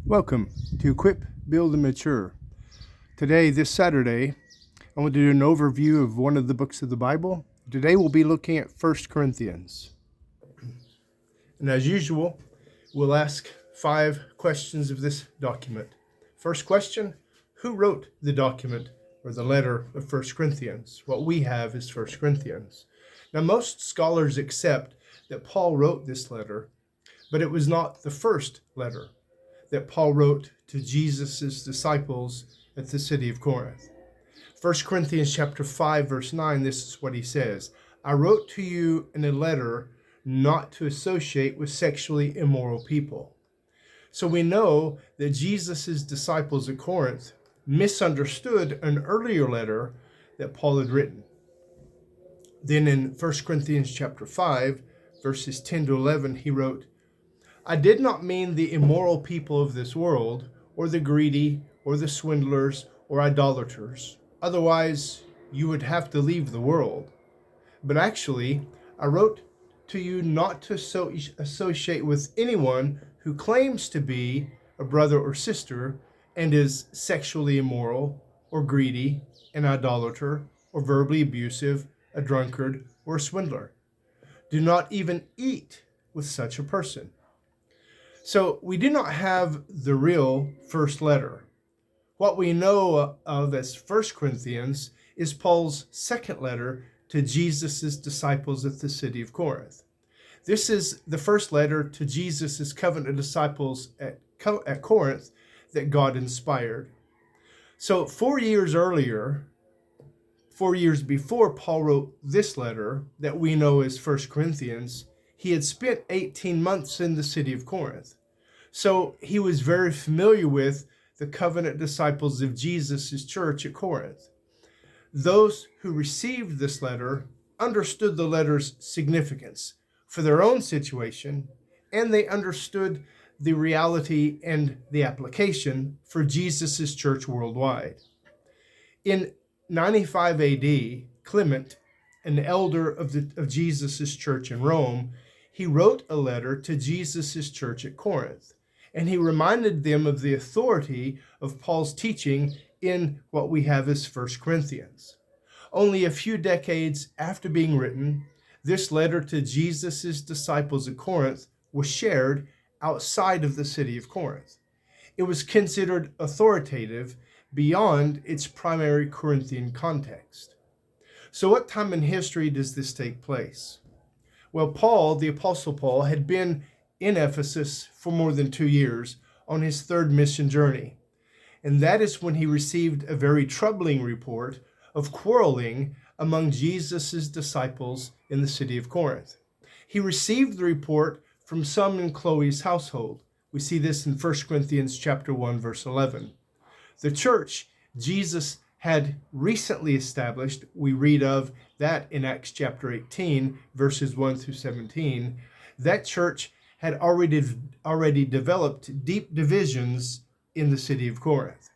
Welcome to Equip, Build, and Mature. Today, this Saturday, I want to do an overview of one of the books of the Bible. Today, we'll be looking at 1 Corinthians. And as usual, we'll ask 5 questions of this document. First question, who wrote the document or the letter of 1 Corinthians? What we have is 1 Corinthians. Now, most scholars accept that Paul wrote this letter, but it was not the first letter that Paul wrote to Jesus' disciples at the city of Corinth. 1 Corinthians chapter 5, verse 9, this is what he says. I wrote to you in a letter not to associate with sexually immoral people. So we know that Jesus' disciples at Corinth misunderstood an earlier letter that Paul had written. Then in 1 Corinthians chapter 5, verses 10 to 11, he wrote, I did not mean the immoral people of this world, or the greedy, or the swindlers, or idolaters. Otherwise, you would have to leave the world. But actually, I wrote to you not to associate with anyone who claims to be a brother or sister and is sexually immoral, or greedy, an idolater, or verbally abusive, a drunkard, or a swindler. Do not even eat with such a person. So we do not have the real first letter. What we know of as 1 Corinthians is Paul's second letter to Jesus' disciples at the city of Corinth. This is the first letter to Jesus' covenant disciples at Corinth that God inspired. So 4 years earlier, 4 years before Paul wrote this letter that we know as 1 Corinthians, he had spent 18 months in the city of Corinth. So he was very familiar with the covenant disciples of Jesus' church at Corinth. Those who received this letter understood the letter's significance for their own situation, and they understood the reality and the application for Jesus' church worldwide. In 95 AD, Clement, an elder of Jesus' church in Rome, he wrote a letter to Jesus' church at Corinth, and he reminded them of the authority of Paul's teaching in what we have as 1 Corinthians. Only a few decades after being written, this letter to Jesus' disciples at Corinth was shared outside of the city of Corinth. It was considered authoritative beyond its primary Corinthian context. So what time in history does this take place? Well, Paul, the Apostle Paul, had been in Ephesus for more than 2 years on his third mission journey. And that is when he received a very troubling report of quarreling among Jesus' disciples in the city of Corinth. He received the report from some in Chloe's household. We see this in 1 Corinthians chapter 1, verse 11. The church Jesus had recently established, we read of that in Acts chapter 18, verses 1 through 17. That church had already developed deep divisions in the city of Corinth.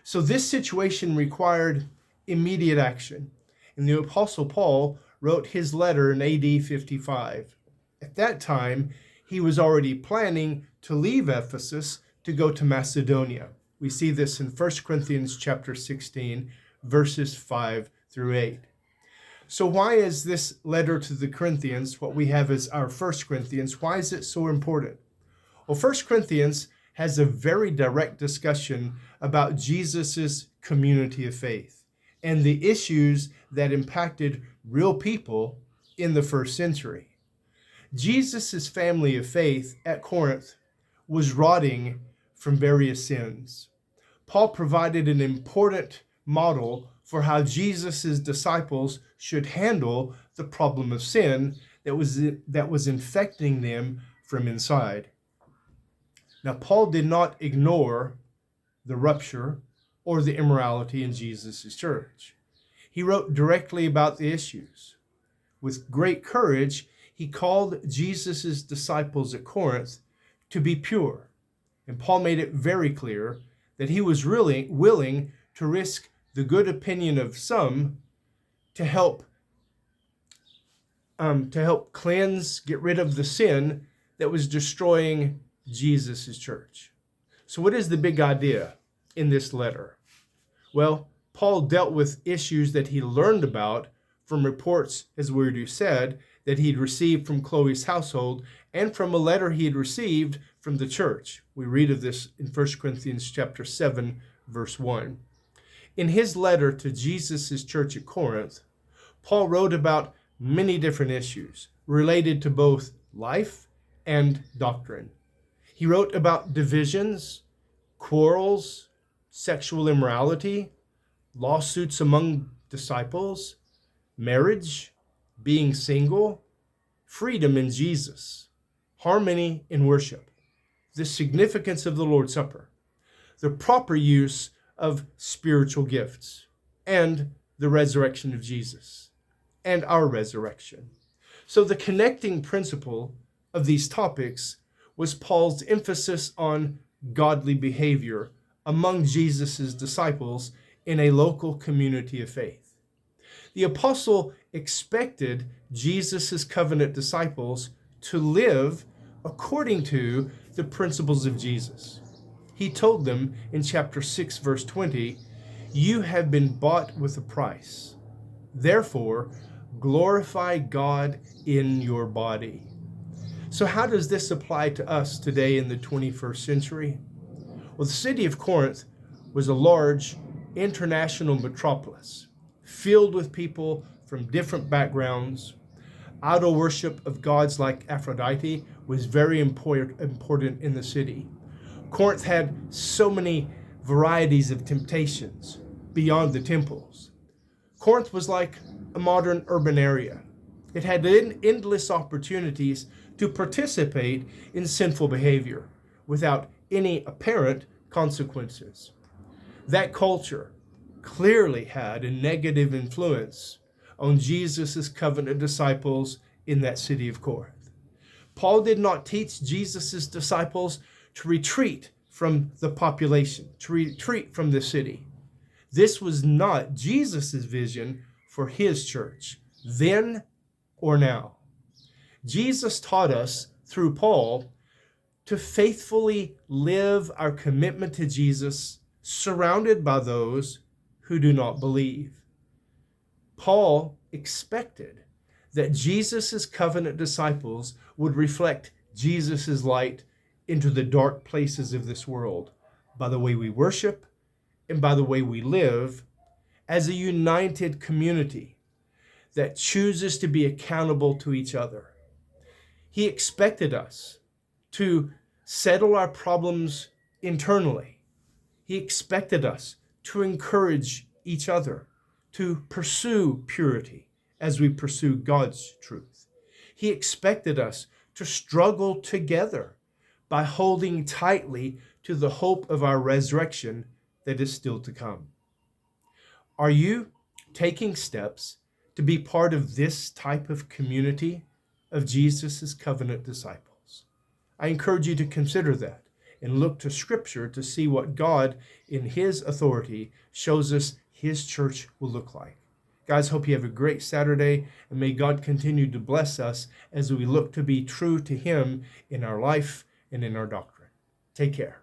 So this situation required immediate action. And the Apostle Paul wrote his letter in AD 55. At that time, he was already planning to leave Ephesus to go to Macedonia. We see this in 1 Corinthians chapter 16, verses 5 through 8. So why is this letter to the Corinthians, what we have as our 1 Corinthians, why is it so important? Well, 1 Corinthians has a very direct discussion about Jesus' community of faith and the issues that impacted real people in the first century. Jesus' family of faith at Corinth was rotting from various sins. Paul provided an important model for how Jesus' disciples should handle the problem of sin that was infecting them from inside. Now, Paul did not ignore the rupture or the immorality in Jesus' church. He wrote directly about the issues. With great courage, he called Jesus' disciples at Corinth to be pure. And Paul made it very clear that he was really willing to risk the good opinion of some to help cleanse, get rid of the sin that was destroying Jesus' church. So what is the big idea in this letter? Well, Paul dealt with issues that he learned about from reports, as we already said, that he'd received from Chloe's household and from a letter he had received from the church. We read of this in 1 Corinthians chapter 7, verse 1. In his letter to Jesus' church at Corinth, Paul wrote about many different issues related to both life and doctrine. He wrote about divisions, quarrels, sexual immorality, lawsuits among disciples, marriage, being single, freedom in Jesus, harmony in worship, the significance of the Lord's Supper, the proper use of spiritual gifts, and the resurrection of Jesus, and our resurrection. So the connecting principle of these topics was Paul's emphasis on godly behavior among Jesus' disciples in a local community of faith. The apostle expected Jesus' covenant disciples to live according to the principles of Jesus. He told them in chapter 6, verse 20, "You have been bought with a price. Therefore, glorify God in your body." So how does this apply to us today in the 21st century? Well, the city of Corinth was a large international metropolis filled with people from different backgrounds. Idol worship of gods like Aphrodite was very important in the city. Corinth had so many varieties of temptations beyond the temples. Corinth was like a modern urban area. It had endless opportunities to participate in sinful behavior without any apparent consequences. That culture clearly had a negative influence on Jesus' covenant disciples in that city of Corinth. Paul did not teach Jesus' disciples to retreat from the population, to retreat from the city. This was not Jesus' vision for his church, then or now. Jesus taught us through Paul to faithfully live our commitment to Jesus, surrounded by those who do not believe. Paul expected that Jesus' covenant disciples would reflect Jesus' light into the dark places of this world by the way we worship and by the way we live as a united community that chooses to be accountable to each other. He expected us to settle our problems internally. He expected us to encourage each other, to pursue purity as we pursue God's truth. He expected us to struggle together by holding tightly to the hope of our resurrection that is still to come. Are you taking steps to be part of this type of community of Jesus' covenant disciples? I encourage you to consider that and look to Scripture to see what God, in His authority, shows us His church will look like. Guys, hope you have a great Saturday, and may God continue to bless us as we look to be true to Him in our life and in our doctrine. Take care.